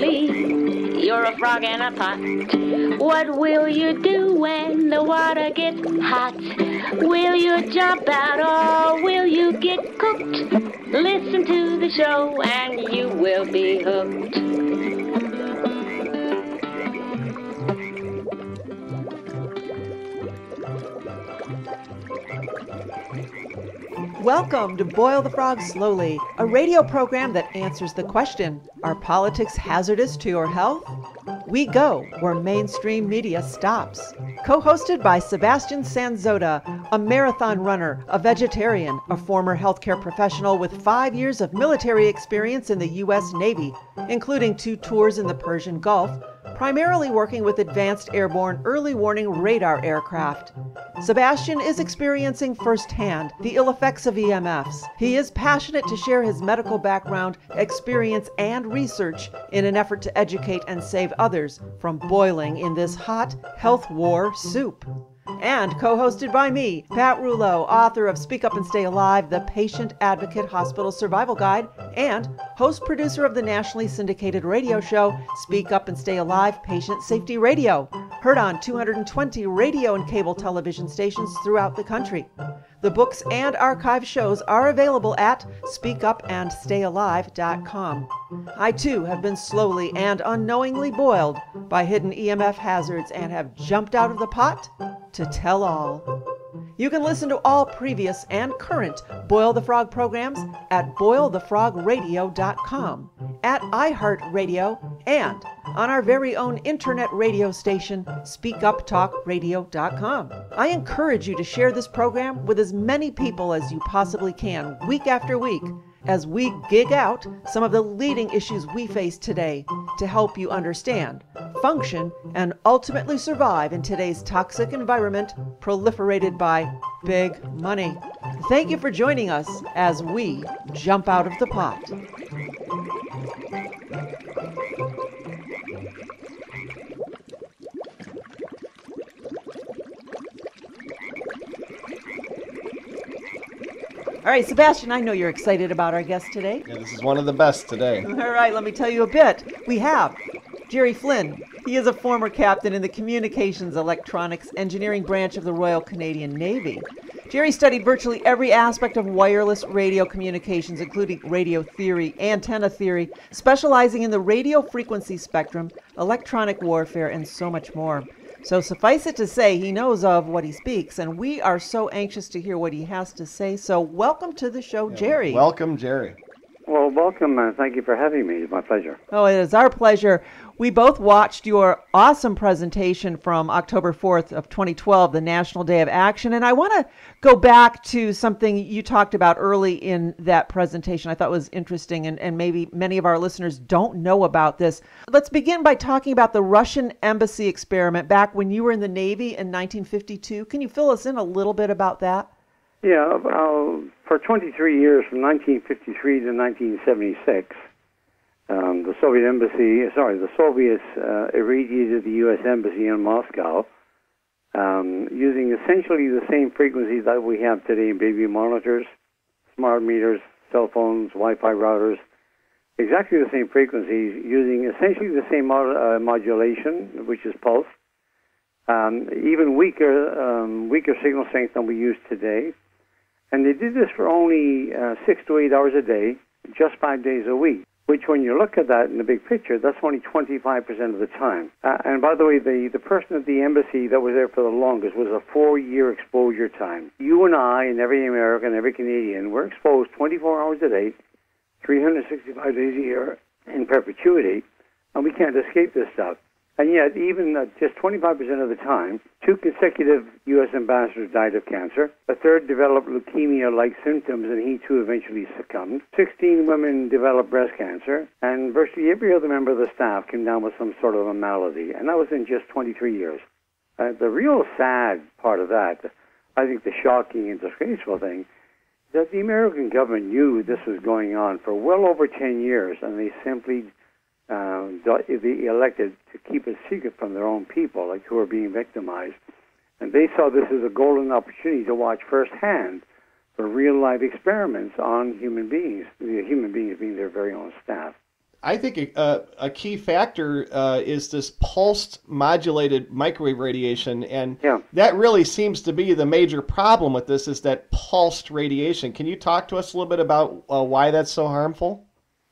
slowly. You're a frog in a pot. What will you do when the water gets hot? Will you jump out or will you get cooked? Listen to the show and you will be hooked. Welcome to Boil the Frog Slowly, a radio program that answers the question, are politics hazardous to your health? We go where mainstream media stops. Co-hosted by Sebastian Sanzota, a marathon runner, a vegetarian, a former healthcare professional with 5 years of military experience in the U.S. Navy, including 2 tours in the Persian Gulf, primarily working with advanced airborne early warning radar aircraft. Sebastian is experiencing firsthand the ill effects of EMFs. He is passionate to share his medical background, experience, and research in an effort to educate and save others from boiling in this hot health war soup. And co-hosted by me, Pat Rouleau, author of Speak Up and Stay Alive, the Patient Advocate Hospital Survival Guide, and host-producer of the nationally syndicated radio show, Speak Up and Stay Alive Patient Safety Radio, heard on 220 radio and cable television stations throughout the country. The books and archive shows are available at speakupandstayalive.com. I too have been slowly and unknowingly boiled by hidden EMF hazards and have jumped out of the pot to tell all. You can listen to all previous and current Boil the Frog programs at boilthefrogradio.com, at iHeartRadio, and on our very own internet radio station, speakuptalkradio.com. I encourage you to share this program with as many people as you possibly can, week after week, as we gig out some of the leading issues we face today to help you understand, function, and ultimately survive in today's toxic environment proliferated by big money. Thank you for joining us as we jump out of the pot. All right, Sebastian, I know you're excited about our guest today. Yeah, this is one of the best today. All right, let me tell you a bit. We have Jerry Flynn. He is a former captain in the Communications Electronics Engineering branch of the Royal Canadian Navy. Jerry studied virtually every aspect of wireless radio communications, including radio theory, antenna theory, specializing in the radio frequency spectrum, electronic warfare, and so much more. So suffice it to say, he knows of what he speaks, and we are so anxious to hear what he has to say. So welcome to the show, Jerry. Welcome, Jerry. Well, welcome, and thank you for having me. It's my pleasure. Oh, it is our pleasure. We both watched your awesome presentation from October 4th of 2012, the National Day of Action, and I want to go back to something you talked about early in that presentation I thought was interesting, and maybe many of our listeners don't know about this. Let's begin by talking about the Russian embassy experiment back when you were in the Navy in 1952. Can you fill us in a little bit about that? Yeah, for 23 years, from 1953 to 1976, the Soviets irradiated the U.S. Embassy in Moscow using essentially the same frequencies that we have today in baby monitors, smart meters, cell phones, Wi-Fi routers, exactly the same frequencies, using essentially the same modulation, which is pulse, even weaker signal strength than we use today. And they did this for only 6 to 8 hours a day, just 5 days a week, which when you look at that in the big picture, that's only 25% of the time. And by the way, the person at the embassy that was there for the longest was a 4-year exposure time. You and I and every American, every Canadian, were exposed 24 hours a day, 365 days a year in perpetuity, and we can't escape this stuff. And yet, even just 25% of the time, 2 consecutive U.S. ambassadors died of cancer. A third developed leukemia-like symptoms, and he too eventually succumbed. 16 women developed breast cancer, and virtually every other member of the staff came down with some sort of a malady, and that was in just 23 years. The real sad part of that, I think the shocking and disgraceful thing, is that the American government knew this was going on for well over 10 years, and they simply they elected to keep it secret from their own people, like who are being victimized. And they saw this as a golden opportunity to watch firsthand for real-life experiments on human beings, the human beings being their very own staff. I think a key factor is this pulsed modulated microwave radiation, and that really seems to be the major problem with this, is that pulsed radiation. Can you talk to us a little bit about why that's so harmful?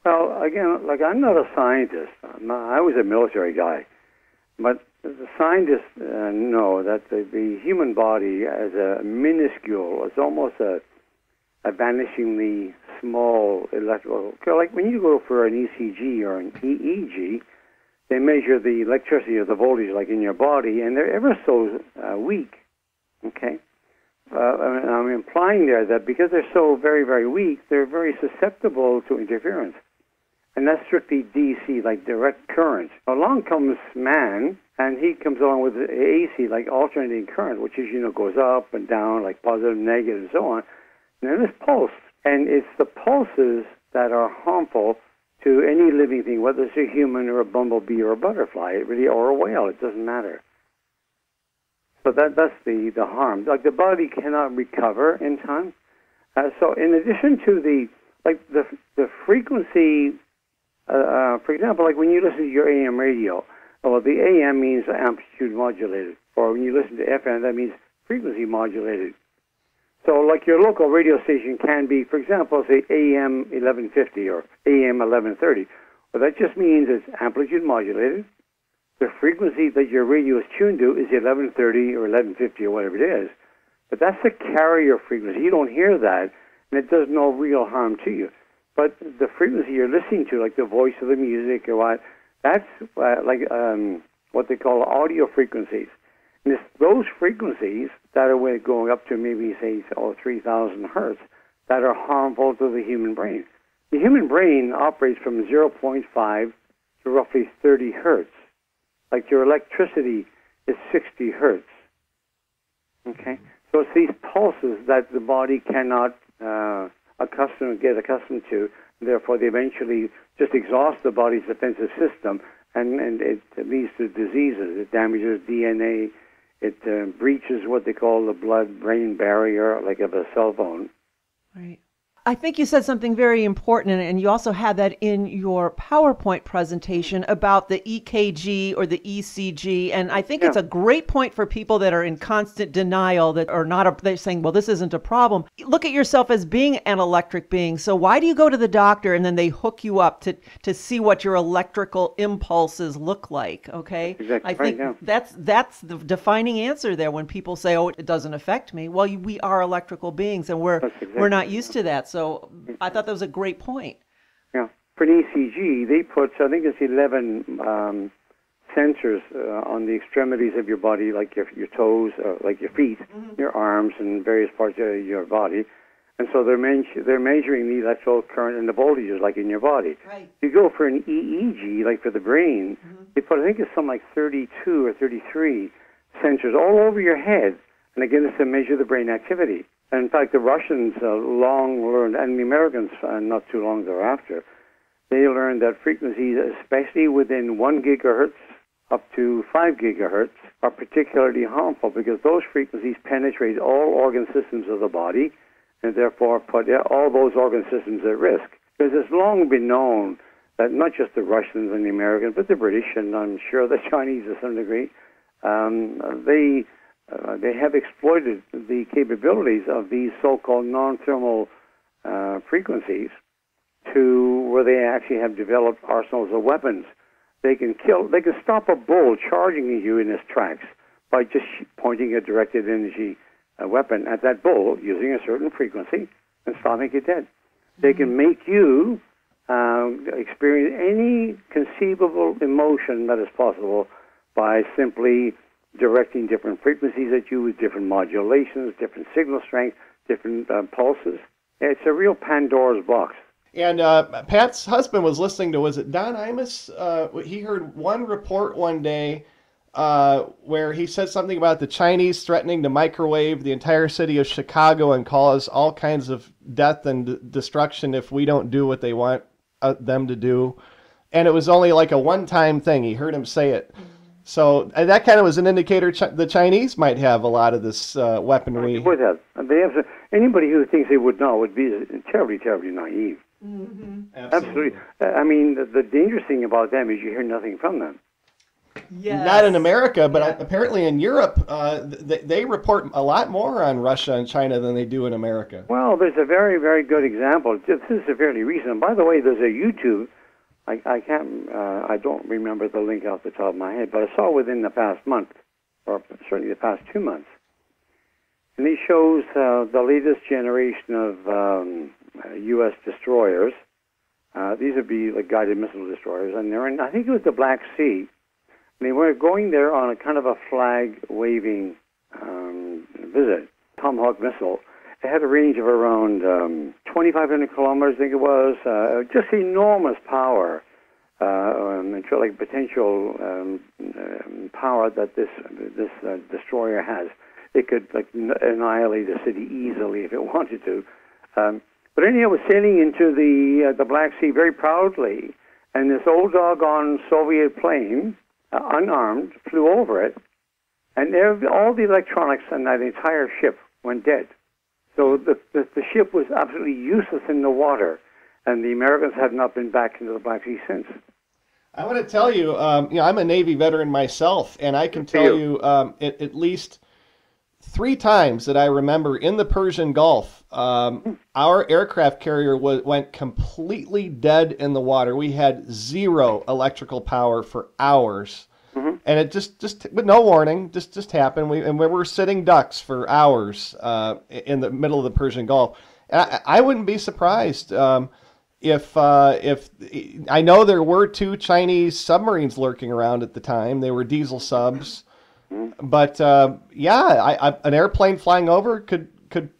Well, again, like, I'm not a scientist. I was a military guy. But the scientists know that the human body as a minuscule, it's almost a vanishingly small electrical. Like when you go for an ECG or an EEG, they measure the electricity or the voltage, like in your body, and they're ever so weak. Okay, I'm implying there that because they're so very, very weak, they're very susceptible to interference, and that's strictly DC, like direct current. Along comes man, and he comes along with AC, like alternating current, which is, goes up and down, like positive, negative, and so on. And then there's pulse. And it's the pulses that are harmful to any living thing, whether it's a human or a bumblebee or a butterfly, or a whale. It doesn't matter. So that's the harm. Like, the body cannot recover in time. So in addition to the frequency, for example, like when you listen to your AM radio, well, the AM means amplitude modulated, or when you listen to FM, that means frequency modulated. So, like, your local radio station can be, for example, say AM 1150 or AM 1130. Well, that just means it's amplitude modulated. The frequency that your radio is tuned to is 1130 or 1150 or whatever it is. But that's the carrier frequency. You don't hear that, and it does no real harm to you. But the frequency you're listening to, like the voice of the music or what, that's what they call audio frequencies. And it's those frequencies that are going up to maybe, say, 3,000 hertz that are harmful to the human brain. The human brain operates from 0.5 to roughly 30 hertz. Like your electricity is 60 hertz. Okay? So it's these pulses that the body cannot get accustomed to. Therefore, they eventually just exhaust the body's defensive system, and it leads to diseases. It damages DNA. It breaches what they call the blood-brain barrier, like of a cell phone. Right. I think you said something very important, and you also had that in your PowerPoint presentation about the EKG or the ECG, and I think it's a great point for people that are in constant denial, that are not, they're saying, well, this isn't a problem. Look at yourself as being an electric being, so why do you go to the doctor and then they hook you up to see what your electrical impulses look like, okay? Exactly. I think that's the defining answer there when people say, oh, it doesn't affect me. Well, we are electrical beings, and we're not used to that. So I thought that was a great point. Yeah. For an ECG, they put, I think it's 11 sensors on the extremities of your body, like your toes, like your feet, your arms, and various parts of your body. And so they're measuring the electrical current and the voltages, like in your body. Right. You go for an EEG, like for the brain, they put, I think it's something like 32 or 33 sensors all over your head. And again, it's to measure the brain activity. In fact, the Russians long learned, and the Americans not too long thereafter, they learned that frequencies, especially within 1 gigahertz up to 5 gigahertz, are particularly harmful because those frequencies penetrate all organ systems of the body and therefore put all those organ systems at risk. Because it's long been known that not just the Russians and the Americans, but the British, and I'm sure the Chinese to some degree, they have exploited the capabilities of these so-called non-thermal frequencies to where they actually have developed arsenals of weapons. They can stop a bull charging you in its tracks by just pointing a directed energy weapon at that bull using a certain frequency and stopping it dead. They can make you experience any conceivable emotion that is possible by simply directing different frequencies at you with different modulations, different signal strength, different pulses. It's a real Pandora's box. And Pat's husband was listening to, was it Don Imus? He heard one report one day where he said something about the Chinese threatening to microwave the entire city of Chicago and cause all kinds of death and destruction if we don't do what they want them to do. And it was only like a one-time thing. He heard him say it. So that kind of was an indicator the Chinese might have a lot of this weaponry. They would have. Anybody who thinks they would know would be terribly, terribly naive. Absolutely. I mean, the dangerous thing about them is you hear nothing from them. Yes. Not in America, but apparently in Europe, they report a lot more on Russia and China than they do in America. Well, there's a very, very good example. This is fairly recent. By the way, there's a YouTube. I don't remember the link off the top of my head, but I saw within the past month, or certainly the past 2 months, and it shows the latest generation of U.S. destroyers. These would be like guided missile destroyers, and they're in, I think it was the Black Sea. And they were going there on a kind of a flag-waving visit, Tomahawk missile. It had a range of around 2,500 kilometers, I think it was. Just enormous power, and like potential power that this destroyer has. It could like annihilate a city easily if it wanted to. But anyhow, it was sailing into the Black Sea very proudly, and this old doggone Soviet plane, unarmed, flew over it, and all the electronics on that entire ship went dead. So the ship was absolutely useless in the water, and the Americans have not been back into the Black Sea since. I want to tell you, I'm a Navy veteran myself, and I can tell you at least 3 times that I remember in the Persian Gulf, our aircraft carrier went completely dead in the water. We had 0 electrical power for hours. And it just with no warning, just happened. We were sitting ducks for hours in the middle of the Persian Gulf. And I wouldn't be surprised if I know there were 2 Chinese submarines lurking around at the time. They were diesel subs, but an airplane flying over could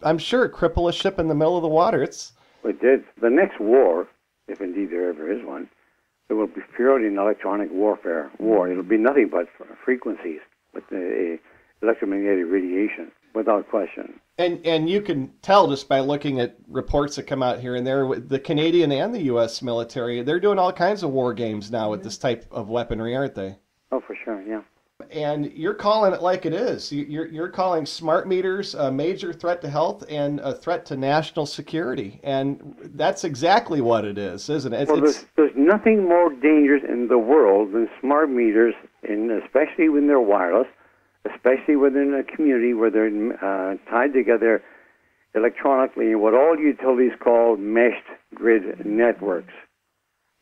I'm sure cripple a ship in the middle of the water. It did. The next war, if indeed there ever is one, it will be purely an electronic warfare war. It'll be nothing but frequencies with the electromagnetic radiation, without question. And you can tell just by looking at reports that come out here and there, the Canadian and the U.S. military, they're doing all kinds of war games now with this type of weaponry, aren't they? Oh, for sure, yeah. And you're calling it like it is. You're calling smart meters a major threat to health and a threat to national security. And that's exactly what it is, isn't it? Well, there's nothing more dangerous in the world than smart meters, especially when they're wireless, especially within a community where they're tied together electronically in what all utilities call meshed grid networks.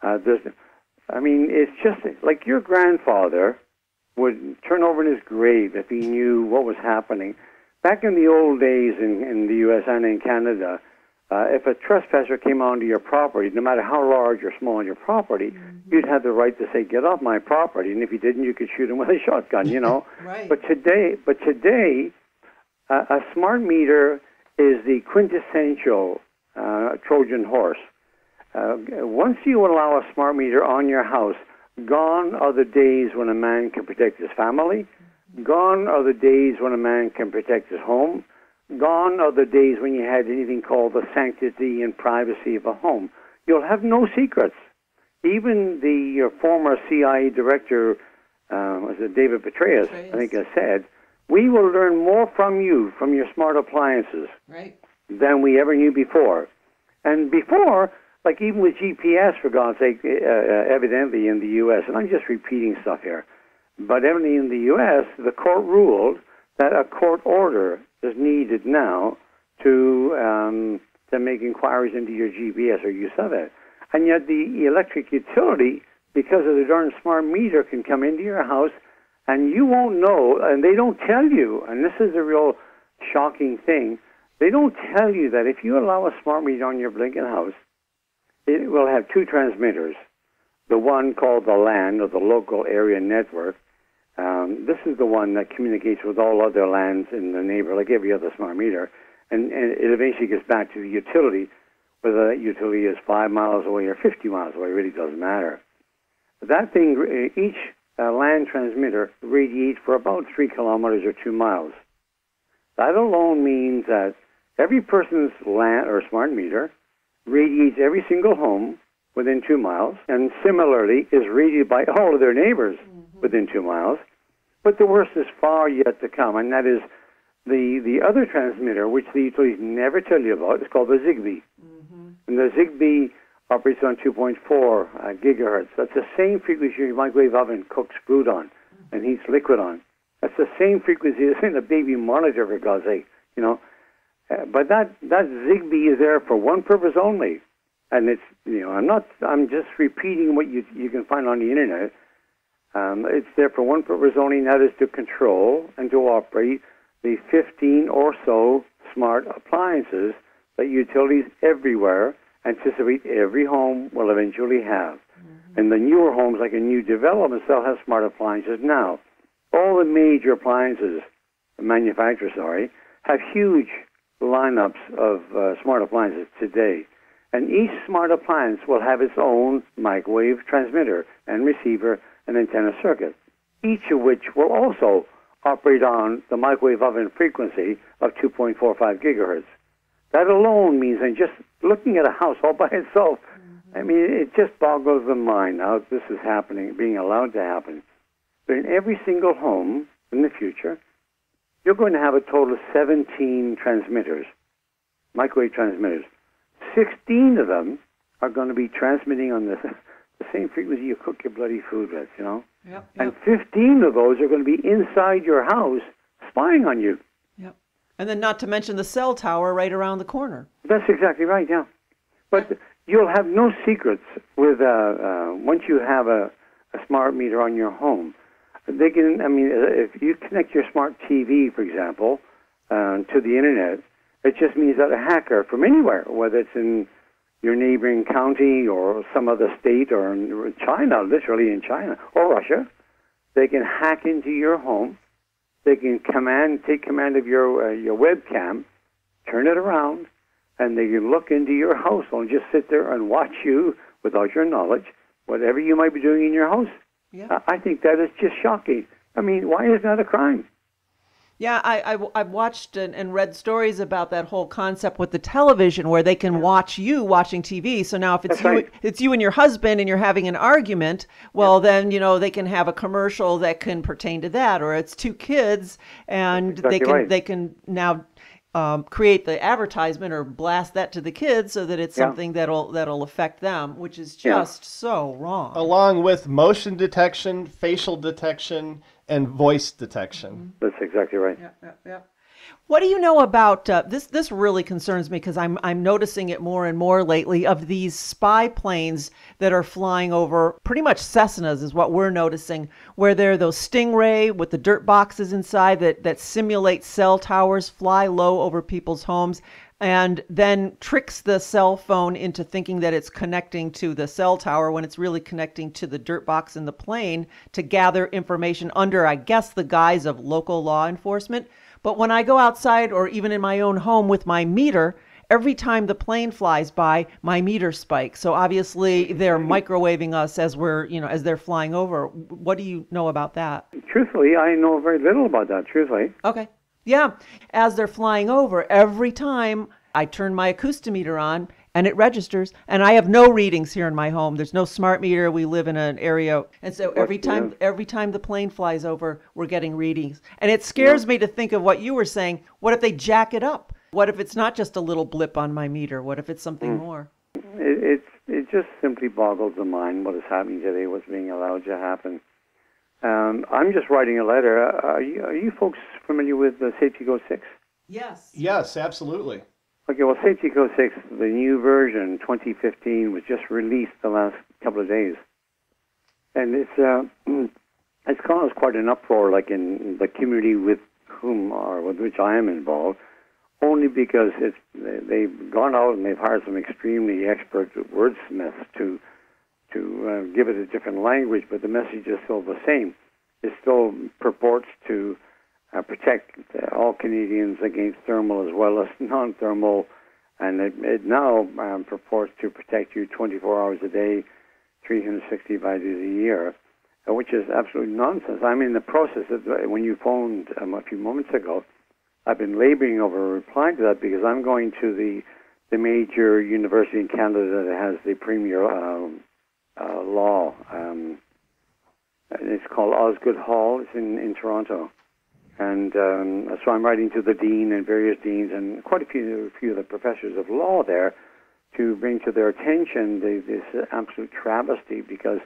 It's just like your grandfather would turn over in his grave if he knew what was happening. Back in the old days in the U.S. and in Canada, if a trespasser came onto your property, no matter how large or small your property, you'd have the right to say, "Get off my property," and if you didn't, you could shoot him with a shotgun, you know. Right. But today, a smart meter is the quintessential Trojan horse. Once you allow a smart meter on your house, gone are the days when a man can protect his family. Gone are the days when a man can protect his home. Gone are the days when you had anything called the sanctity and privacy of a home. You'll have no secrets. Even the former CIA director, was it David Petraeus, I think I said, we will learn more from you, from your smart appliances, than we ever knew before. And before, like even with GPS, for God's sake, evidently in the U.S., and I'm just repeating stuff here, but evidently in the U.S., the court ruled that a court order is needed now to make inquiries into your GPS or use of it. And yet the electric utility, because of the darn smart meter, can come into your house and you won't know, and they don't tell you, and this is a real shocking thing, they don't tell you that if you allow a smart meter on your blinking house, it will have 2 transmitters. The one called the LAN, or the local area network. This is the one that communicates with all other LANs in the neighborhood, like every other smart meter. And it eventually gets back to the utility, whether that utility is 5 miles away or 50 miles away, it really doesn't matter. That thing, each LAN transmitter radiates for about 3 kilometers or 2 miles. That alone means that every person's LAN or smart meter radiates every single home within 2 miles, and similarly is radiated by all of their neighbors within 2 miles. But the worst is far yet to come, and that is the other transmitter, which the utilities never tell you about. It's called the Zigbee. And the Zigbee operates on 2.4 gigahertz. That's the same frequency your microwave oven cooks food on and heats liquid on. That's the same frequency as in a baby monitor, for God's sake, you know. But that Zigbee is there for one purpose only, and it's, you know, I'm just repeating what you can find on the internet. It's there for one purpose only, and that is to control and to operate the 15 or so smart appliances that utilities everywhere anticipate every home will eventually have. Mm-hmm. And the newer homes, like a new development, still have smart appliances now. All the major appliances, manufacturers, have huge lineups of smart appliances today. And each smart appliance will have its own microwave transmitter and receiver and antenna circuit, each of which will also operate on the microwave oven frequency of 2.45 gigahertz. That alone means, and just looking at a house all by itself, I mean, it just boggles the mind how this is happening, being allowed to happen. But in every single home in the future, you're going to have a total of 17 transmitters, microwave transmitters. 16 of them are going to be transmitting on the same frequency you cook your bloody food with, you know? Yep. And 15 of those are going to be inside your house spying on you. Yep. And then not to mention the cell tower right around the corner. That's exactly right, yeah. But you'll have no secrets with once you have a smart meter on your home. They can, I mean, if you connect your smart TV, for example, to the internet, it just means that a hacker from anywhere, whether it's in your neighboring county or some other state or in China, literally in China, or Russia, they can hack into your home. They can take command of your webcam, turn it around, and they can look into your household and just sit there and watch you without your knowledge, whatever you might be doing in your house. Yeah. I think that is just shocking. I mean, why is that a crime? Yeah, I've watched and read stories about that whole concept with the television where they can watch you watching TV. So now if it's you and your husband and you're having an argument, well, then, you know, they can have a commercial that can pertain to that. Or it's two kids and they can now create the advertisement or blast that to the kids so that it's something that'll affect them, which is just so wrong. Along with motion detection, facial detection, and voice detection. That's exactly right. Yeah. What do you know about this? This really concerns me because I'm noticing it more and more lately of these spy planes that are flying over. Pretty much Cessnas is what we're noticing, where they're those Stingray with the dirt boxes inside that simulate cell towers, fly low over people's homes, and then tricks the cell phone into thinking that it's connecting to the cell tower when it's really connecting to the dirt box in the plane to gather information under, I guess, the guise of local law enforcement. But when I go outside or even in my own home with my meter, every time the plane flies by, my meter spikes. So obviously they're microwaving us as as they're flying over. What do you know about that? Truthfully, I know very little about that, truthfully. Okay. Yeah. As they're flying over, every time I turn my acoustimeter on and it registers, and I have no readings here in my home. There's no smart meter. We live in an area. And so every time the plane flies over, we're getting readings. And it scares me to think of what you were saying. What if they jack it up? What if it's not just a little blip on my meter? What if it's something more? It just simply boggles the mind what is happening today, what's being allowed to happen. I'm just writing a letter. Are you folks familiar with Safety Code 6? Yes. Yes, absolutely. Okay, well, Safety Code 6, the new version, 2015, was just released the last couple of days. And it's caused quite an uproar, like in the community with which I am involved, only because they've gone out and they've hired some extremely expert wordsmiths to give it a different language, but the message is still the same. It still purports to protect all Canadians against thermal as well as non-thermal, and it now purports to protect you 24 hours a day, 365 days a year, which is absolute nonsense. I'm in the process of, when you phoned a few moments ago, I've been laboring over a reply to that because I'm going to the major university in Canada that has the premier law. It's called Osgoode Hall. It's in Toronto. And so I'm writing to the dean and various deans and quite a few of the professors of law there to bring to their attention this absolute travesty, because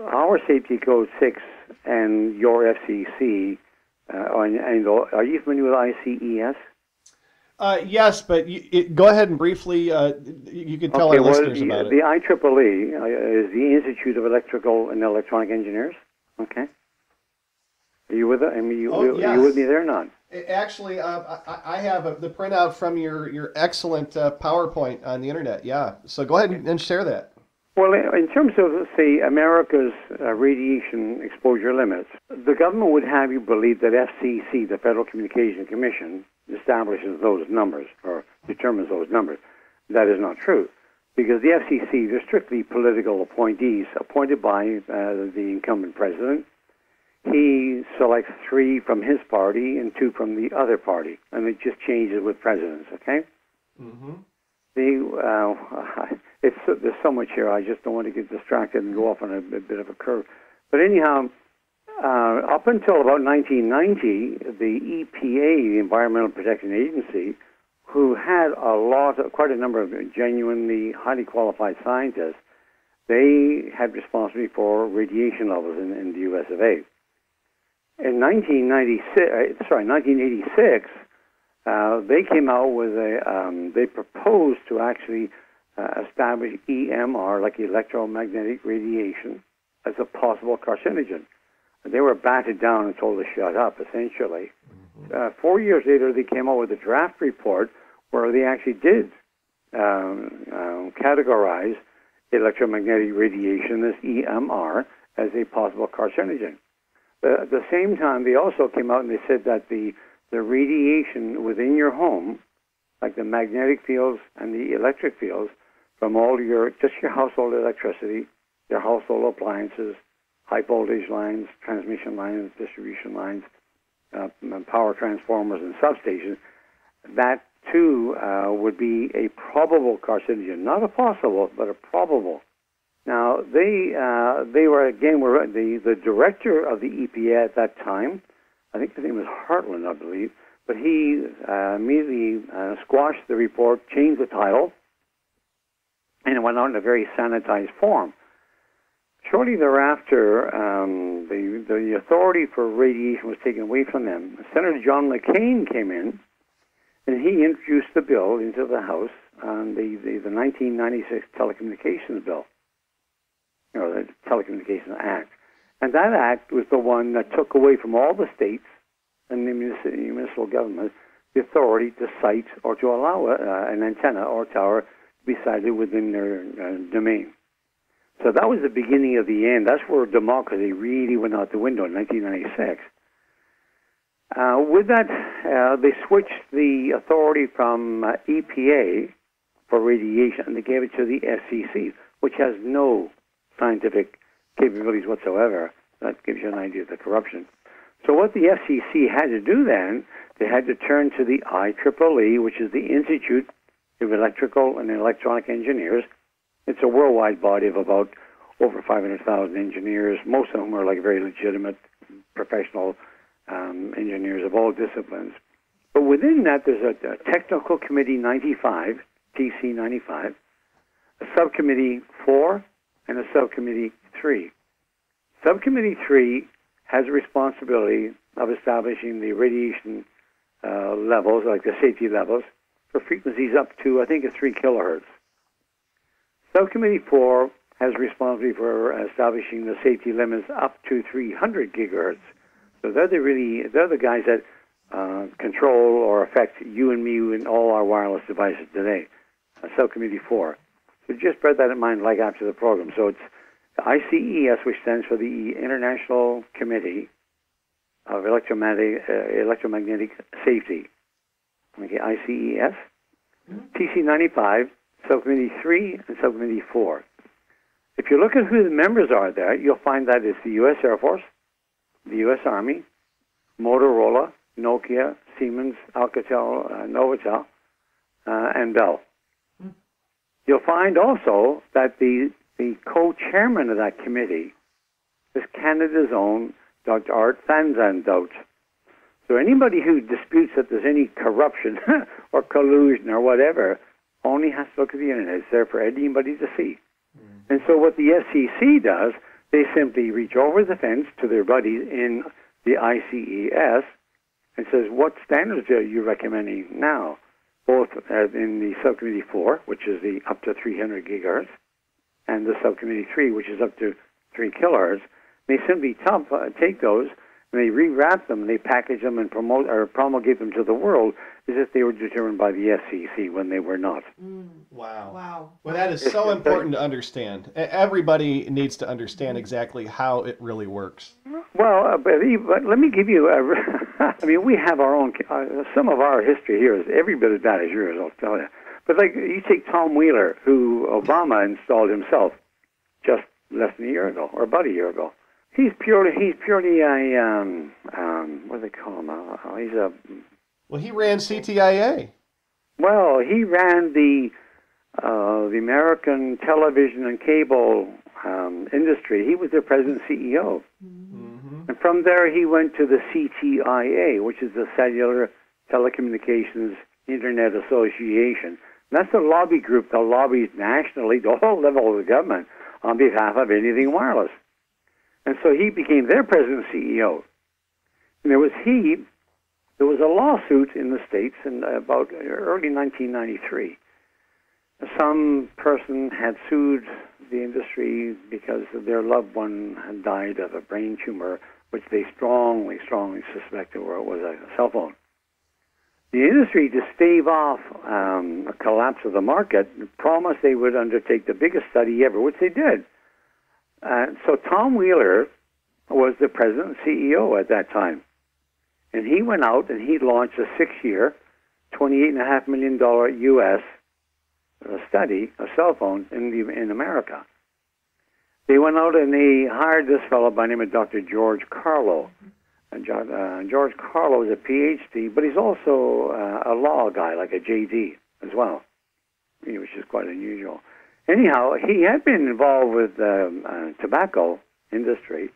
our safety code 6 and your FCC, are you familiar with ICES? Yes, but go ahead and briefly, you can tell our listeners about it. The IEEE is the Institute of Electrical and Electronic Engineers. Okay. Are you with it? I mean, yes. Are you with me there or not? Actually, I have the printout from your excellent PowerPoint on the internet. Yeah. So go ahead and share that. Well, in terms of, say, America's radiation exposure limits, the government would have you believe that FCC, the Federal Communications Commission, establishes those numbers or determines those numbers. That is not true, because the FCC, they're strictly political appointees appointed by the incumbent president. He selects 3 from his party and 2 from the other party, and it just changes with presidents, okay? Mm-hmm. There's so much here, I just don't want to get distracted and go off on a bit of a curve. But anyhow, up until about 1990, the EPA, the Environmental Protection Agency, who had quite a number of genuinely highly qualified scientists, they had responsibility for radiation levels in the U.S. of A. In 1986, they came out with they proposed to actually establish EMR, like electromagnetic radiation, as a possible carcinogen. They were batted down and told to shut up, essentially. 4 years later, they came out with a draft report where they actually did categorize electromagnetic radiation, as EMR, as a possible carcinogen. At the same time, they also came out and they said that the radiation within your home, like the magnetic fields and the electric fields, from all your household electricity, your household appliances, high voltage lines, transmission lines, distribution lines, power transformers and substations, that too would be a probable carcinogen, not a possible, but a probable. Now they were the director of the EPA at that time. I think his name was Hartland, I believe, but he immediately squashed the report, changed the title, and it went out in a very sanitized form. Shortly thereafter, the authority for radiation was taken away from them. Senator John McCain came in, and he introduced the bill into the House on the 1996 Telecommunications Bill, or the Telecommunications Act. And that act was the one that took away from all the states and the municipal governments the authority to site or to allow an antenna or tower to be sited within their domain. So that was the beginning of the end. That's where democracy really went out the window in 1996. With that, they switched the authority from EPA for radiation, and they gave it to the FCC, which has no scientific capabilities whatsoever. That gives you an idea of the corruption. So what the FCC had to do then, they had to turn to the IEEE, which is the Institute of Electrical and Electronic Engineers. It's a worldwide body of about over 500,000 engineers. Most of them are like very legitimate professional engineers of all disciplines. But within that, there's a Technical Committee 95, TC 95, a Subcommittee 4, and a Subcommittee 3. Subcommittee 3 has a responsibility of establishing the radiation levels, like the safety levels, for frequencies up to, I think, 3 kilohertz. Subcommittee 4 has responsibility for establishing the safety limits up to 300 gigahertz. So they're the guys that control or affect you and me and all our wireless devices today. Subcommittee 4. So just bear that in mind, like after the program. So it's ICES, which stands for the International Committee of Electromagnetic Safety. Okay, ICES. TC95, Subcommittee 3, and Subcommittee 4. If you look at who the members are there, you'll find that it's the U.S. Air Force, the U.S. Army, Motorola, Nokia, Siemens, Alcatel, Novatel, and Bell. You'll find also that the co-chairman of that committee is Canada's own Dr. Art Van Zandt. So anybody who disputes that there's any corruption or collusion or whatever, only has to look at the internet. It's there for anybody to see. And so what the FCC does, they simply reach over the fence to their buddies in the ICES and says, what standards are you recommending now? Both in the Subcommittee 4, which is the up to 300 gigahertz, and the Subcommittee 3, which is up to 3 kilohertz. They simply take those and they rewrap them, and they package them and promote or promulgate them to the world as if they were determined by the FCC when they were not. Wow. Wow. Well, that is so important to understand. Everybody needs to understand exactly how it really works. Well, but let me give you I mean, we have our own, some of our history here is every bit as bad as yours, I'll tell you. But like, you take Tom Wheeler, who Obama installed himself just less than a year ago, or about a year ago. He's purely a, what do they call him? He's a... Well, he ran CTIA. Well, he ran the American television and cable industry. He was their president and CEO. And from there, he went to the CTIA, which is the Cellular Telecommunications Internet Association. And that's a lobby group that lobbies nationally, the whole level of the government, on behalf of anything wireless. And so he became their president and CEO. And there was a lawsuit in the States in about early 1993. Some person had sued the industry because their loved one had died of a brain tumor, which they strongly suspected was a cell phone. The industry, to stave off a collapse of the market, promised they would undertake the biggest study ever, which they did. So Tom Wheeler was the president and CEO at that time. And he went out and he launched a 6-year, $28.5 million U.S. study of cell phones in America. They went out and they hired this fellow by the name of Dr. George Carlo. And George Carlo is a PhD, but he's also a law guy, like a JD as well, which is quite unusual. Anyhow, he had been involved with tobacco industry,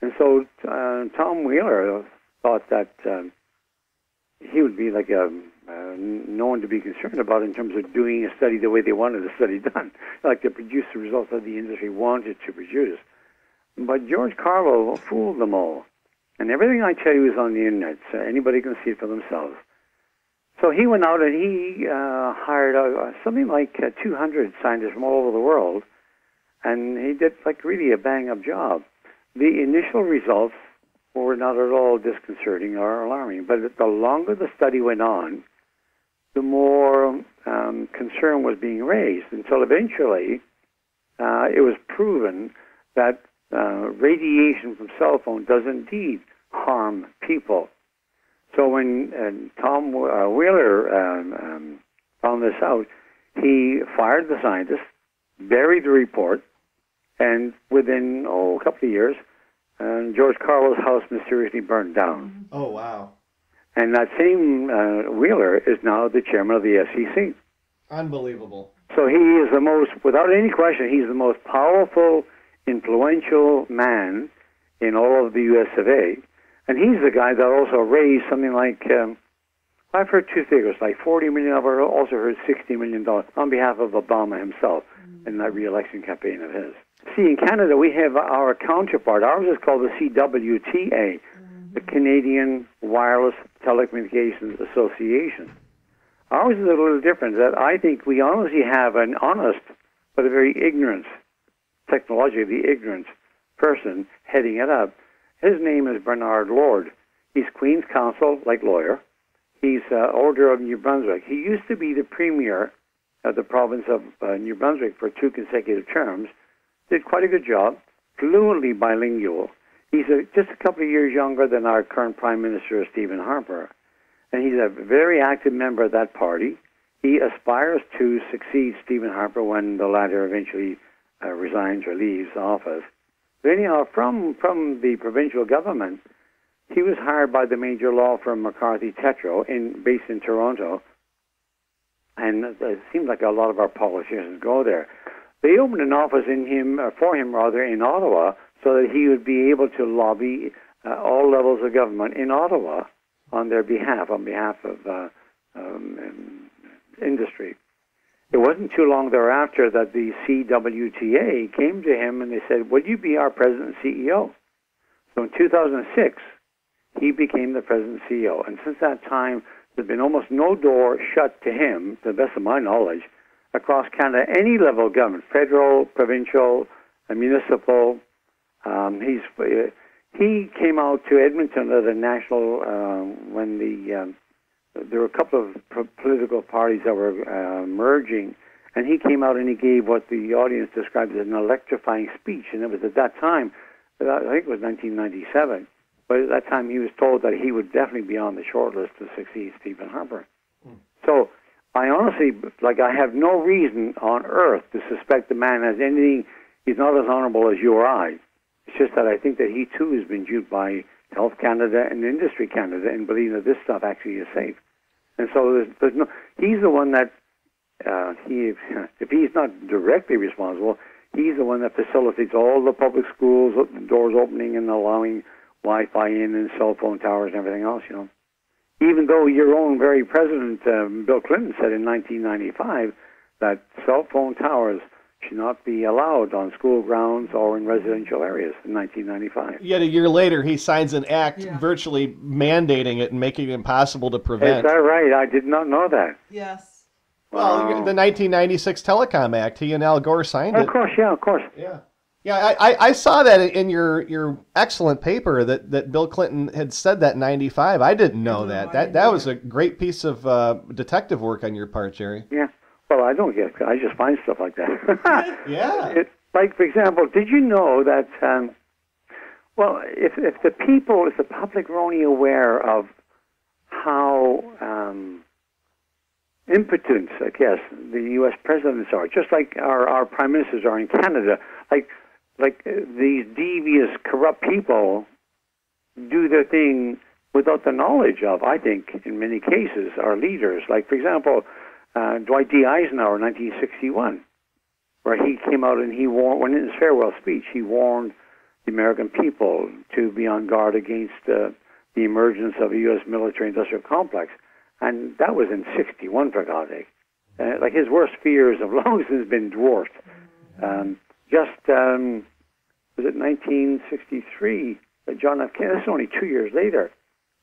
and so Tom Wheeler thought that he would be like no one to be concerned about in terms of doing a study the way they wanted the study done, like to produce the results that the industry wanted to produce. But George Carlo fooled them all. And everything I tell you is on the internet, so anybody can see it for themselves. So he went out and he hired something like 200 scientists from all over the world, and he did like really a bang-up job. The initial results were not at all disconcerting or alarming, but the longer the study went on, the more concern was being raised, until eventually it was proven that radiation from cell phone does indeed harm people. So when Tom Wheeler found this out, he fired the scientists, buried the report, and within a couple of years, George Carlo's house mysteriously burned down. Oh, wow. And that same Wheeler is now the chairman of the FCC. Unbelievable. So he is the most, without any question, he's the most powerful, influential man in all of the U.S. of A. And he's the guy that also raised something like, I've heard two figures, like $40 million, I've also heard $60 million on behalf of Obama himself in that re-election campaign of his. See, in Canada, we have our counterpart. Ours is called the CWTA, the Canadian Wireless Telecommunications Association. Ours is a little different. That I think we honestly have an honest but a very ignorant, technologically ignorant person heading it up. His name is Bernard Lord. He's Queen's Counsel, like lawyer. He's Order of New Brunswick. He used to be the premier of the province of New Brunswick for 2 consecutive terms. Did quite a good job, fluently bilingual. He's just a couple of years younger than our current Prime Minister, Stephen Harper. And he's a very active member of that party. He aspires to succeed Stephen Harper when the latter eventually resigns or leaves office. But anyhow, from the provincial government, he was hired by the major law firm McCarthy Tetro, based in Toronto. And it seems like a lot of our politicians go there. They opened an office for him in Ottawa, so that he would be able to lobby all levels of government in Ottawa on their behalf, on behalf of industry. it wasn't too long thereafter that the CWTA came to him and they said, "Would you be our president and CEO?" So in 2006, he became the president and CEO. And since that time, there's been almost no door shut to him, to the best of my knowledge, across Canada, any level of government, federal, provincial, municipal. He came out to Edmonton at a national, when there were a couple of political parties that were merging, and he came out and he gave what the audience described as an electrifying speech. And it was at that time, I think it was 1997, but at that time he was told that he would definitely be on the short list to succeed Stephen Harper. So I honestly, I have no reason on earth to suspect the man has anything. He's not as honorable as you or I. It's just that I think that he too has been duped by Health Canada and Industry Canada and believing that this stuff actually is safe. And so there's no. He's the one that if he's not directly responsible, he's the one that facilitates all the public schools, doors opening and allowing Wi-Fi in and cell phone towers and everything else. Even though your own very president, Bill Clinton, said in 1995 that cell phone towers should not be allowed on school grounds or in residential areas in 1995. Yet a year later, he signs an act virtually mandating it and making it impossible to prevent. Is that right? I did not know that. Yes. Well, the 1996 Telecom Act, he and Al Gore signed it. Of course, yeah, of course. Yeah. Yeah, I saw that in your excellent paper that Bill Clinton had said that in 95. I didn't know that. That was a great piece of detective work on your part, Jerry. Yeah. Well, I don't get. I just find stuff like that. Yeah. Like, for example, did you know that? If the public were only aware of how impotent, I guess, the U.S. presidents are, just like our prime ministers are in Canada, like these devious, corrupt people do their thing without the knowledge of, I think, in many cases, our leaders. Like, for example, Dwight D. Eisenhower in 1961, where he came out and he warned, when in his farewell speech, he warned the American people to be on guard against the emergence of a U.S. military-industrial complex. And that was in 61, for God's sake. Like, his worst fears have long since been dwarfed. Was it 1963? John F. Kennedy, this is only 2 years later,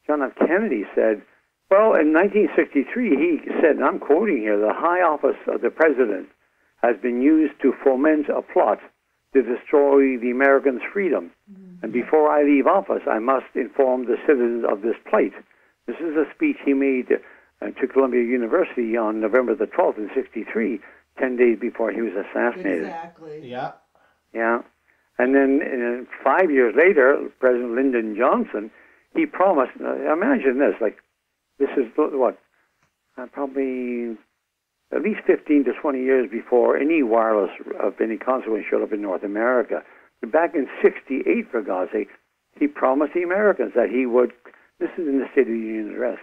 John F. Kennedy said, well, in 1963, he said, and I'm quoting here, the high office of the president has been used to foment a plot to destroy the Americans' freedom. And before I leave office, I must inform the citizens of this plight. This is a speech he made to Columbia University on November the 12th in 63, 10 days before he was assassinated. Exactly. Yeah. Yeah. And then 5 years later, President Lyndon Johnson, he promised, imagine this, this is what, probably at least 15 to 20 years before any wireless of any consequence showed up in North America. Back in 68, for God's sake, he promised the Americans that he would, this is in the State of the Union address,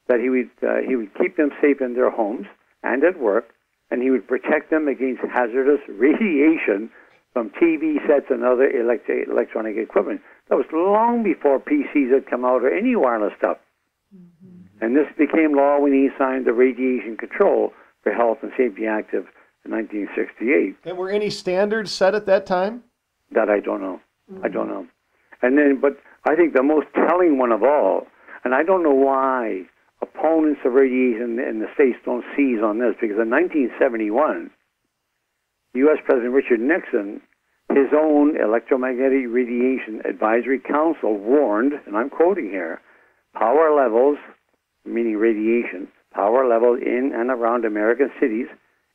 that he would keep them safe in their homes and at work, and he would protect them against hazardous radiation from TV sets and other electronic equipment. That was long before PCs had come out or any wireless stuff. And this became law when he signed the Radiation Control for Health and Safety Act of 1968. And were any standards set at that time? That I don't know. I don't know. And then, but I think the most telling one of all, and I don't know why opponents of radiation in the States don't seize on this, because in 1971, U.S. President Richard Nixon, his own Electromagnetic Radiation Advisory Council warned, and I'm quoting here, power levels, meaning radiation, power levels in and around American cities,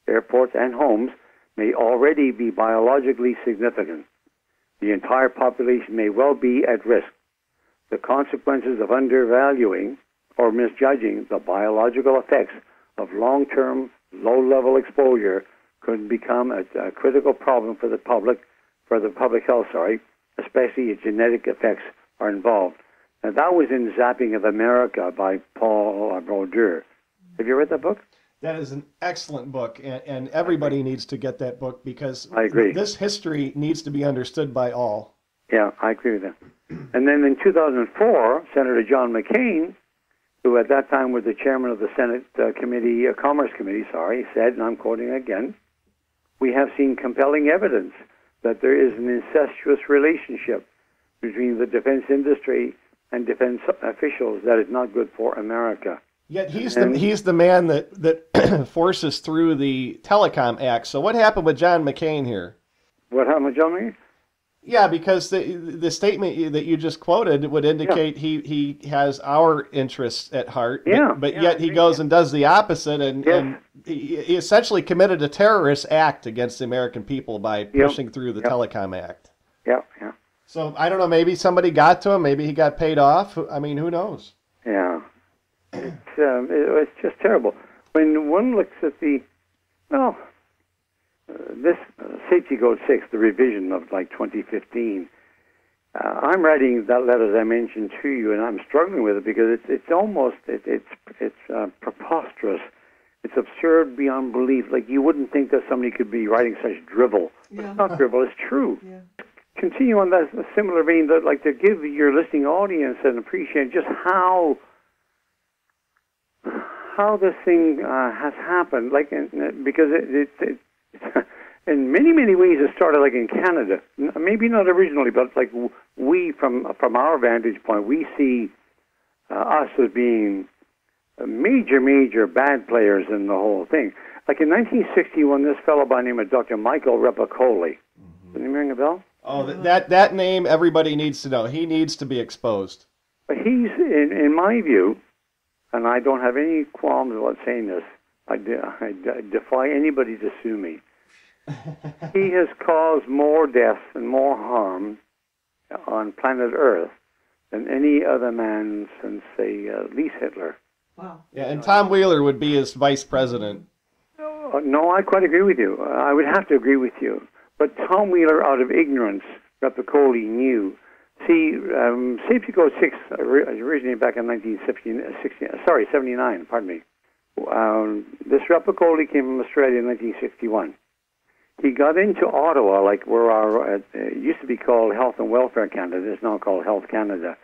airports, and homes may already be biologically significant. The entire population may well be at risk. The consequences of undervaluing or misjudging the biological effects of long-term, low-level exposure could become a critical problem for the public health, especially if genetic effects are involved. Now, that was in Zapping of America by Paul Brodeur. Have you read that book? That is an excellent book, and everybody needs to get that book because I agree. This history needs to be understood by all. Yeah, I agree with that. And then in 2004, Senator John McCain who at that time was the chairman of the Senate Commerce Committee, said, and I'm quoting again, "We have seen compelling evidence that there is an incestuous relationship between the defense industry and defense officials that is not good for America." Yet he's the man that forces through the Telecom Act. So what happened with John McCain here? What happened with John McCain? Yeah, because the statement that you just quoted would indicate he has our interests at heart, but yet he goes and does the opposite, and he essentially committed a terrorist act against the American people by pushing through the Telecom Act. Yeah. So I don't know, maybe somebody got to him, maybe he got paid off. I mean, who knows? Yeah. It's just terrible. When one looks at this Safety Code 6, the revision of 2015, I'm writing that letter as I mentioned to you, and I'm struggling with it because it's almost preposterous. It's absurd beyond belief. Like, you wouldn't think that somebody could be writing such drivel. But it's not drivel, it's true. Yeah. Continue on that similar vein, that to give your listening audience an appreciation just how this thing has happened. Because it in many ways it started in Canada. Maybe not originally, but we from our vantage point, we see us as being major bad players in the whole thing. In 1961, this fellow by the name of Dr. Michael Repicoli. Does he ring a bell? Oh, that name everybody needs to know. He needs to be exposed. But he's, in my view, and I don't have any qualms about saying this, I defy anybody to sue me. He has caused more death and more harm on planet Earth than any other man since, say, at least Hitler. Wow. Yeah, and Tom Wheeler would be his vice president. No, I quite agree with you. I would have to agree with you. But Tom Wheeler, out of ignorance, Repicoli knew. See, Safety Code 6 originated back in 79, pardon me. This Repicoli came from Australia in 1961. He got into Ottawa, where our it used to be called Health and Welfare Canada, it's now called Health Canada.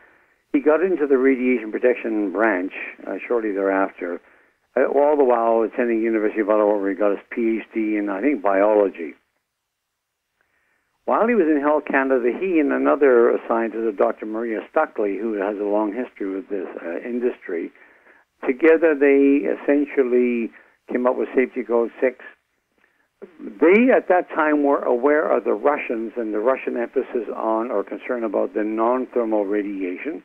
He got into the Radiation Protection branch shortly thereafter, all the while attending University of Ottawa, where he got his PhD in, I think, biology. While he was in Health Canada, he and another scientist, Dr. Maria Stuckley, who has a long history with this industry, together they essentially came up with Safety Code 6. They, at that time, were aware of the Russians and the Russian emphasis on or concern about the non-thermal radiation,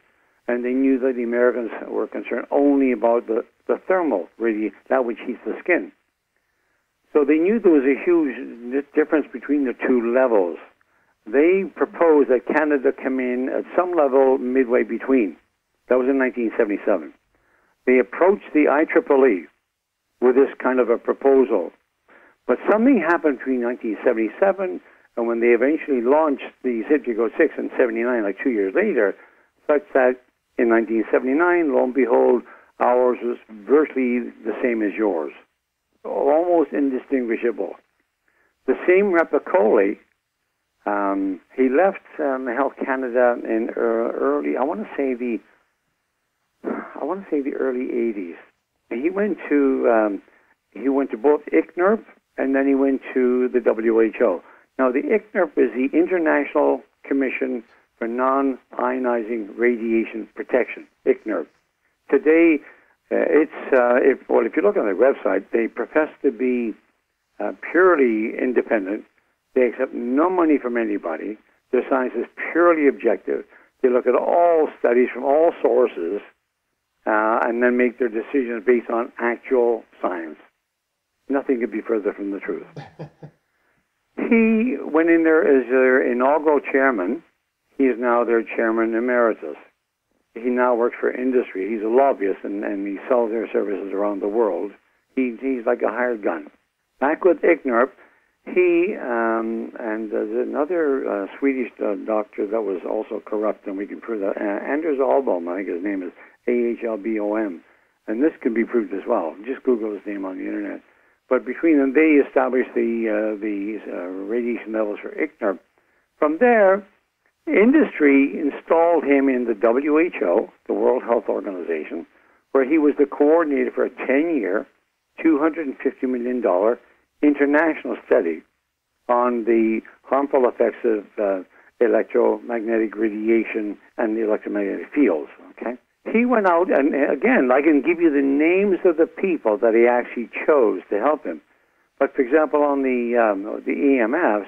and they knew that the Americans were concerned only about the thermal radiation, that which heats the skin. So they knew there was a huge difference between the two levels. They proposed that Canada come in at some level midway between. That was in 1977. They approached the IEEE with this kind of a proposal. But something happened between 1977 and when they eventually launched the Safety Code 6 in 79, 2 years later, such that in 1979, lo and behold, ours was virtually the same as yours. Almost indistinguishable. The same Repicoli, he left Health Canada in early, I want to say the early 80s. He went to both ICNIRP and then he went to the WHO. Now, the ICNIRP is the International Commission for Non-Ionizing Radiation Protection, ICNIRP. Today, if you look on their website, they profess to be purely independent. They accept no money from anybody. Their science is purely objective. They look at all studies from all sources and then make their decisions based on actual science. Nothing could be further from the truth. He went in there as their inaugural chairman. He is now their chairman emeritus. He now works for industry. He's a lobbyist, and he sells their services around the world. He's like a hired gun. Back with ICNIRP, he and there's another Swedish doctor that was also corrupt, and we can prove that. Anders Ahlbom, I think his name is Ahlbom, and this can be proved as well. Just Google his name on the internet. But between them, they established the radiation levels for ICNIRP. From there, industry installed him in the WHO, the World Health Organization, where he was the coordinator for a 10-year, $250 million international study on the harmful effects of electromagnetic radiation and the electromagnetic fields. Okay, he went out, and again, I can give you the names of the people that he actually chose to help him. But for example, on the EMFs,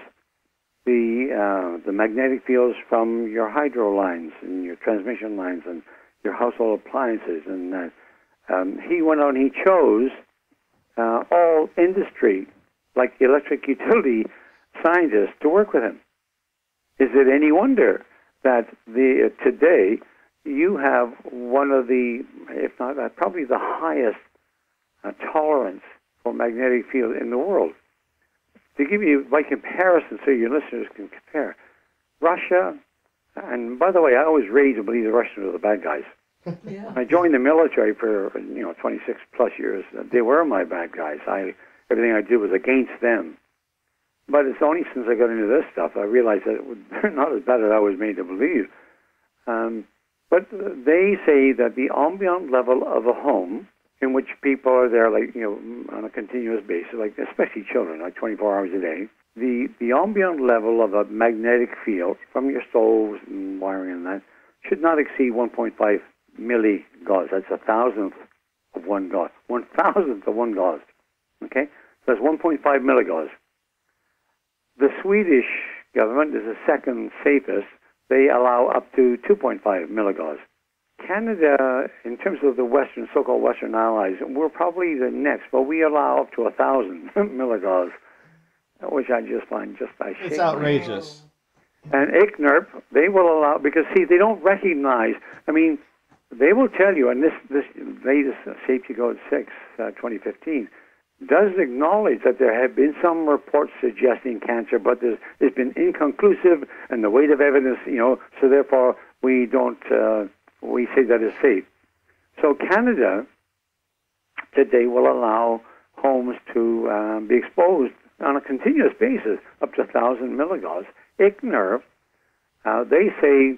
the magnetic fields from your hydro lines and your transmission lines and your household appliances, and he went out and he chose all industry, like electric utility scientists, to work with him. Is it any wonder that today you have one of the, if not probably the highest tolerance for magnetic field in the world? To give you by comparison, so your listeners can compare, Russia, and by the way, I always raised to believe the Russians were the bad guys. Yeah. I joined the military for 26 plus years. They were my bad guys. Everything I did was against them. But it's only since I got into this stuff I realized that they're not as bad as I was made to believe. But they say that the ambient level of a home in which people are there, on a continuous basis, like especially children, like 24 hours a day, the ambient level of a magnetic field from your stoves and wiring and that should not exceed 1.5 milligauss. That's a thousandth of one gauss. 1,000th of one gauss. Okay? So that's 1.5 milligauss. The Swedish government is the second safest. They allow up to 2.5 milligauss. Canada, in terms of the so-called Western allies, we're probably the next, but we allow up to 1,000 milligauss, which I just find It's outrageous. And ICNIRP, they will allow, because see, they don't recognize, they will tell you, and this latest Safety Code 6, 2015, does acknowledge that there have been some reports suggesting cancer, but it's been inconclusive, and the weight of evidence, so therefore we don't, we say that it's safe. So Canada today will allow homes to be exposed on a continuous basis up to 1,000 milligauss. ICNIRP, they say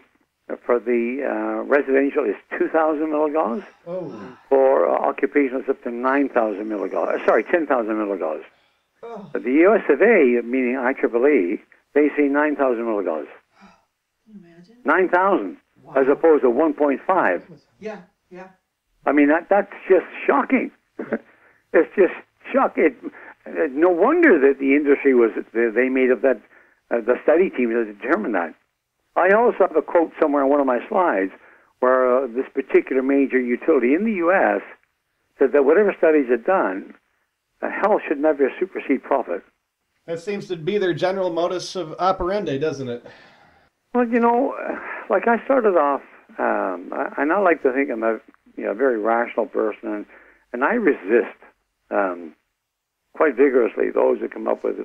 for the residential is 2,000 milligauss. Oh. For occupational, it's up to 9,000 milligauss. 10,000 milligauss. Oh. The US of A, meaning IEEE, they say 9,000 milligauss. Can you imagine? 9,000, Wow. as opposed to 1.5. Yeah. That's just shocking. It's just shocking. No wonder that the industry they made up that, the study team to determine that. I also have a quote somewhere on one of my slides where this particular major utility in the U.S. said that whatever studies are done, health should never supersede profit. That seems to be their general modus of operandi, doesn't it? Well, like I started off, and I like to think I'm a very rational person, and I resist quite vigorously those who come up with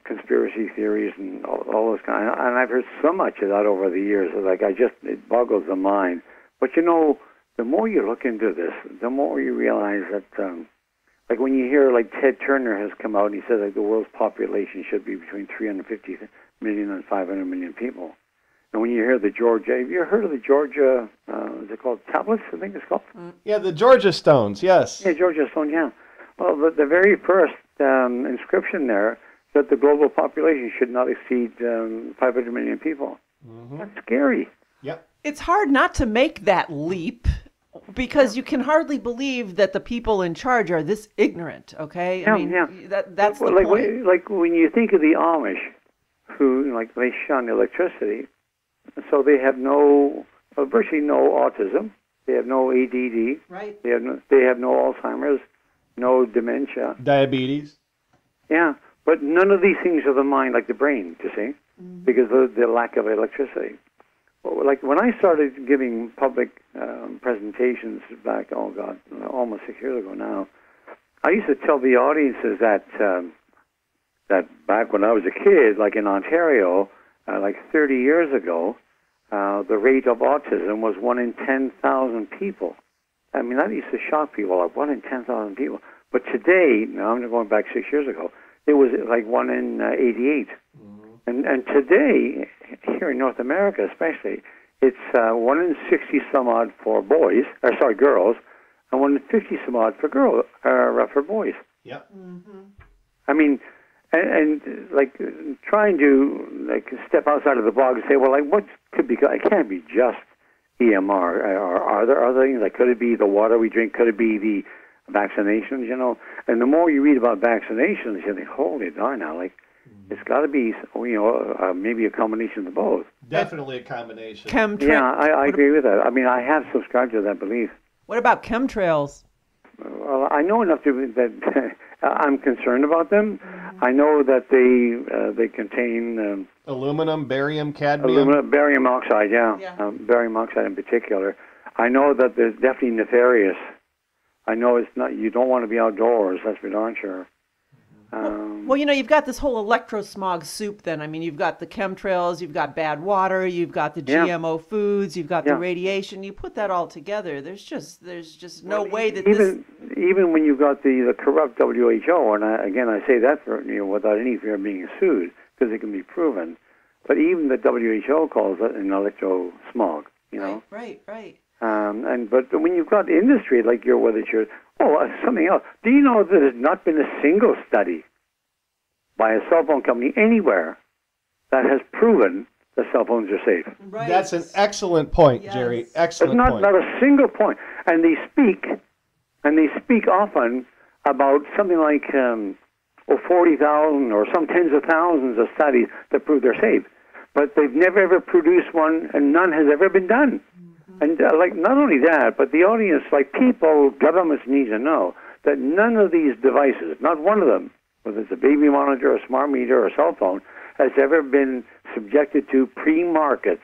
conspiracy theories and all this kind of, and I've heard so much of that over the years. It boggles the mind. But the more you look into this, the more you realize that, when you hear Ted Turner has come out and he said the world's population should be between 350 million and 500 million people. And when you hear have you heard of the Georgia, is it called tablets, I think it's called? Yeah, the Georgia Stones, yes. Yeah, Georgia Stone, yeah. Well, the very first inscription there that the global population should not exceed 500 million people. Mm-hmm. That's scary. Yep. It's hard not to make that leap because you can hardly believe that the people in charge are this ignorant, okay? That's the point. When you think of the Amish, who, they shun electricity, so they have virtually no autism, they have no ADD, right? They have no Alzheimer's, no dementia. Diabetes. Yeah. But none of these things are the mind, like the brain, you see, because of the lack of electricity. Well, when I started giving public presentations back, almost 6 years ago now, I used to tell the audiences that back when I was a kid, in Ontario, 30 years ago, the rate of autism was 1 in 10,000 people. That used to shock people, 1 in 10,000 people. But today, now I'm going back 6 years ago, it was 1 in 88. Mm-hmm. And today, here in North America especially, it's 1 in 60 some odd for boys, girls, and 1 in 50 some odd for boys. Yep. Mm-hmm. I mean, and like trying to like step outside of the box and say, well, like what could be? It can't be just EMR. Or are there other things? Like, could it be the water we drink? Could it be the vaccinations? You know, and the more you read about vaccinations, you think, holy darn, now, like it's got to be, maybe a combination of both. Definitely a combination. Yeah, I agree with that. I mean, I have subscribed to that belief. What about chemtrails? Well, I know enough that I'm concerned about them. I know that they contain aluminum, barium, cadmium. Barium oxide, barium oxide in particular. I know that they're definitely nefarious. I know it's not. You don't want to be outdoors. That's for darn sure. Well, you've got this whole electrosmog soup then. I mean, you've got the chemtrails, you've got bad water, you've got the GMO foods, you've got the radiation. You put that all together, there's just no way that even when you've got the corrupt WHO, and I say that for, without any fear of being sued, because it can be proven. But even the WHO calls it an electrosmog, Right. But when you've got industry like something else. Do you know that there's not been a single study by a cell phone company anywhere that has proven that cell phones are safe? Right. That's an excellent point, yes. Jerry. Excellent point. Not a single point. And they speak often about something like 40,000 or some tens of thousands of studies that prove they're safe. But they've never ever produced one, and none has ever been done. And not only that, but the audience, people, governments need to know that none of these devices, not one of them, whether it's a baby monitor, a smart meter, or a cell phone, has ever been subjected to pre-market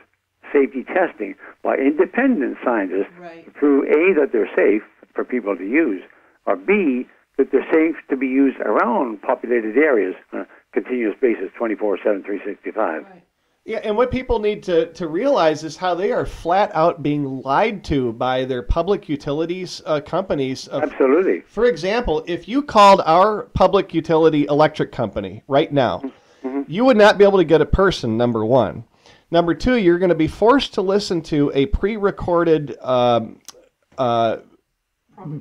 safety testing by independent scientists to prove A, that they're safe for people to use, or B, that they're safe to be used around populated areas on a continuous basis, 24/7, 365. Right. Yeah, and what people need to realize is how they are flat out being lied to by their public utilities companies. Absolutely. For example, if you called our public utility electric company right now, you would not be able to get a person, number one. Number two, you're going to be forced to listen to a pre-recorded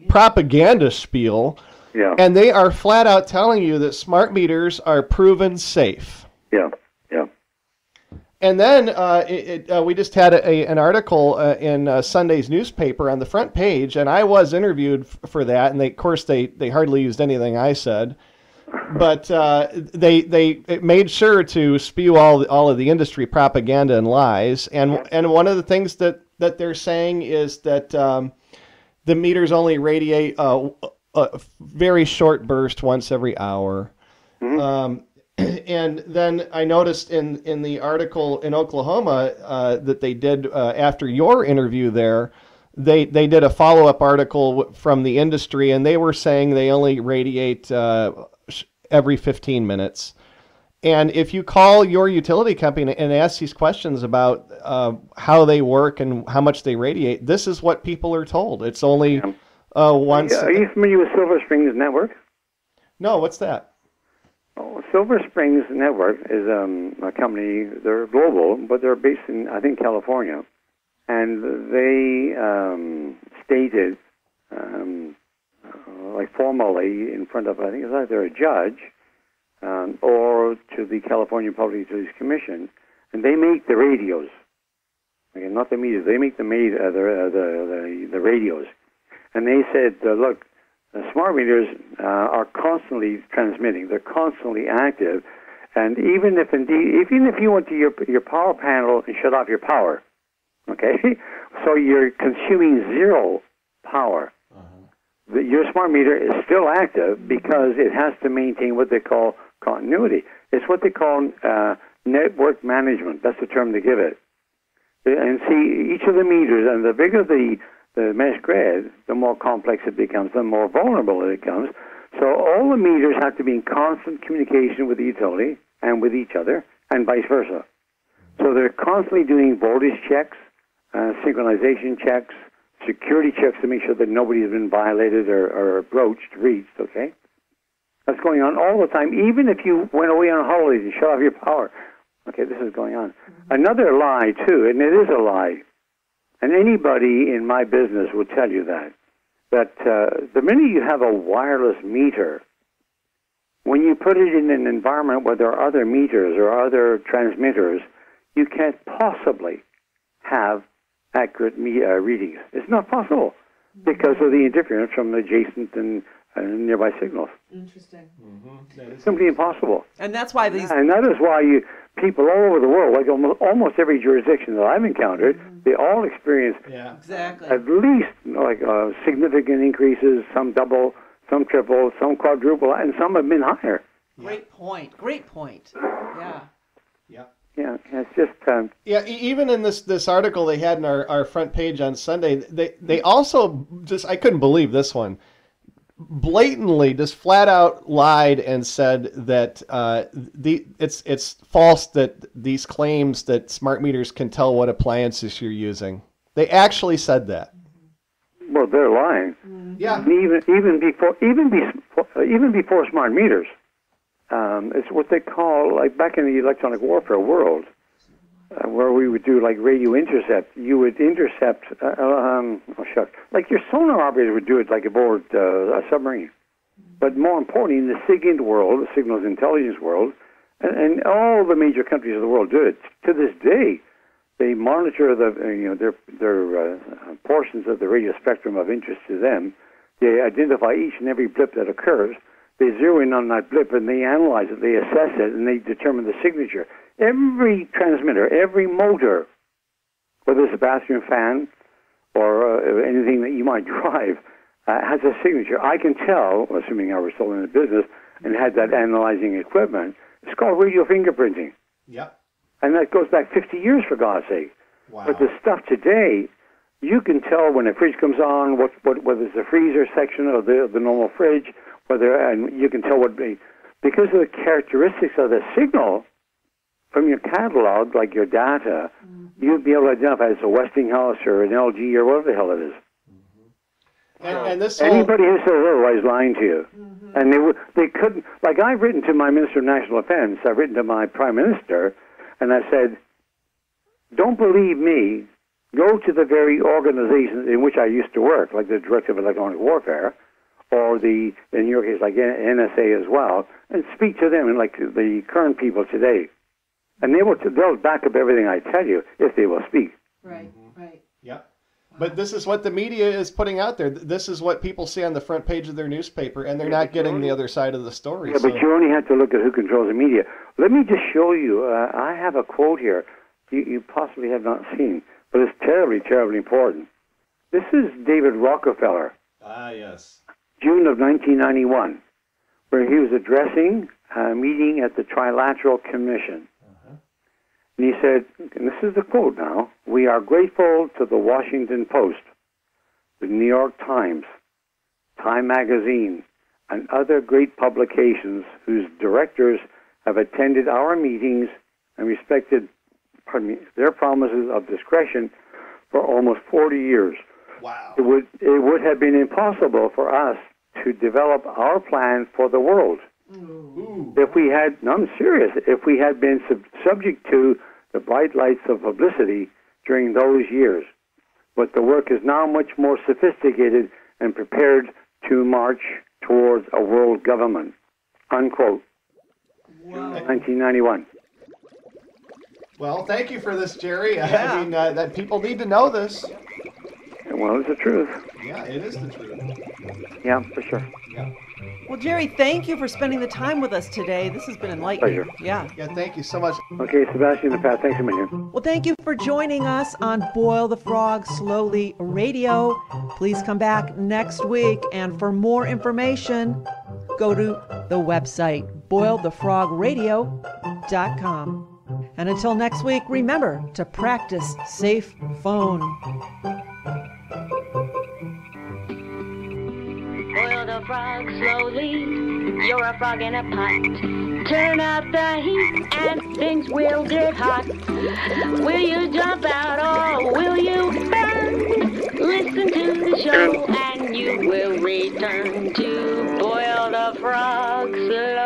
propaganda spiel, and they are flat out telling you that smart meters are proven safe. Yeah. And then we just had an article in Sunday's newspaper on the front page, and I was interviewed for that. And of course, they hardly used anything I said, but they made sure to spew all of the industry propaganda and lies. And one of the things that they're saying is that the meters only radiate a very short burst once every hour. And then I noticed in the article in Oklahoma that they did after your interview there, they did a follow-up article from the industry, and they were saying they only radiate every 15 minutes. And if you call your utility company and ask these questions about how they work and how much they radiate, this is what people are told. It's only once. Are you familiar with Silver Springs Network? No, what's that? Silver Springs Network is a company. They're global, but they're based in, I think, California. And they stated, formally in front of, I think it's either a judge or to the California Public Utilities Commission, and they make the radios. Okay, not the meters. They make the radios. And they said, look, smart meters are constantly transmitting. They're constantly active. And even if you went to your power panel and shut off your power, okay, so you're consuming zero power, your smart meter is still active because it has to maintain what they call continuity. It's what they call network management. That's the term they give it. And see, each of the meters, and the bigger the mesh grid, the more complex it becomes, the more vulnerable it becomes. So all the meters have to be in constant communication with the utility and with each other, and vice versa. So they're constantly doing voltage checks, synchronization checks, security checks to make sure that nobody has been violated or reached, okay? That's going on all the time. Even if you went away on holidays and shut off your power, Okay, this is going on. Another lie, too, and it is a lie, and anybody in my business would tell you that the minute you have a wireless meter, when you put it in an environment where there are other meters or other transmitters, you can't possibly have accurate readings. It's not possible because of the interference from adjacent and nearby signals. Interesting. It's simply impossible. And that's why these... And that is why people all over the world, like almost every jurisdiction that I've encountered, they all experience exactly. at least significant increases, some double, some triple, some quadruple, and some have been higher. Great point. Great point. Yeah. Yeah, it's just... even in this article they had in our front page on Sunday, they also just, I couldn't believe this one, blatantly just flat out lied and said that it's false that these claims that smart meters can tell what appliances you're using. They actually said that. Well, they're lying. Yeah. Even before smart meters. It's what they call, like back in the electronic warfare world, where we would do like radio intercept. You would intercept, like your sonar operator would do it like aboard a submarine. But more importantly, in the SIGINT world, the signals intelligence world, and all the major countries of the world do it. To this day, they monitor their portions of the radio spectrum of interest to them. They identify each and every blip that occurs. They zero in on that blip and they analyze it, they assess it, and they determine the signature. Every transmitter, every motor, whether it's a bathroom fan or anything that you might drive, has a signature. I can tell, assuming I was still in the business and had that analyzing equipment, it's called radio fingerprinting. Yep. And that goes back 50 years, for God's sake. Wow. But the stuff today, you can tell when a fridge comes on, whether it's the freezer section or the normal fridge, and you can tell because of the characteristics of the signal from your catalog, like your data, you'd be able to identify it's a Westinghouse or an LG or whatever the hell it is. And this anybody who says otherwise is lying to you. And they couldn't, like I've written to my Minister of National Defense, I've written to my Prime Minister, and I said, don't believe me, go to the very organizations in which I used to work, like the Director of Electronic Warfare, or in your case, like NSA as well, and speak to them, and like the current people today. And they'll back up everything I tell you if they will speak. Right. Yeah. But this is what the media is putting out there. This is what people see on the front page of their newspaper, and they're not getting the other side of the story. Yeah, but you only have to look at who controls the media. Let me just show you. I have a quote here you possibly have not seen, but it's terribly, terribly important. This is David Rockefeller. Ah, yes. June of 1991, where he was addressing a meeting at the Trilateral Commission. And he said, and this is the quote now, "We are grateful to the Washington Post, the New York Times, Time Magazine, and other great publications whose directors have attended our meetings and respected their promises of discretion for almost 40 years. Wow. It would have been impossible for us to develop our plan for the world if we had, no, I'm serious, if we had been subject to the bright lights of publicity during those years. But the work is now much more sophisticated and prepared to march towards a world government." Unquote. Wow. 1991. Well, thank you for this, Jerry. Yeah. I mean, that people need to know this. Well, it's the truth. Yeah, it is the truth. Yeah, for sure. Yeah. Well, Jerry, thank you for spending the time with us today. This has been enlightening. Pleasure. Yeah. Yeah, thank you so much. Okay, Sebastian and Pat, thanks a million. Well, thank you for joining us on Boil the Frog Slowly Radio. Please come back next week. And for more information, go to the website, boilthefrogradio.com. And until next week, remember to practice safe phone. Boil the frog slowly, you're a frog in a pot. Turn out the heat and things will get hot. Will you jump out or will you burn? Listen to the show and you will return to Boil the Frog slowly.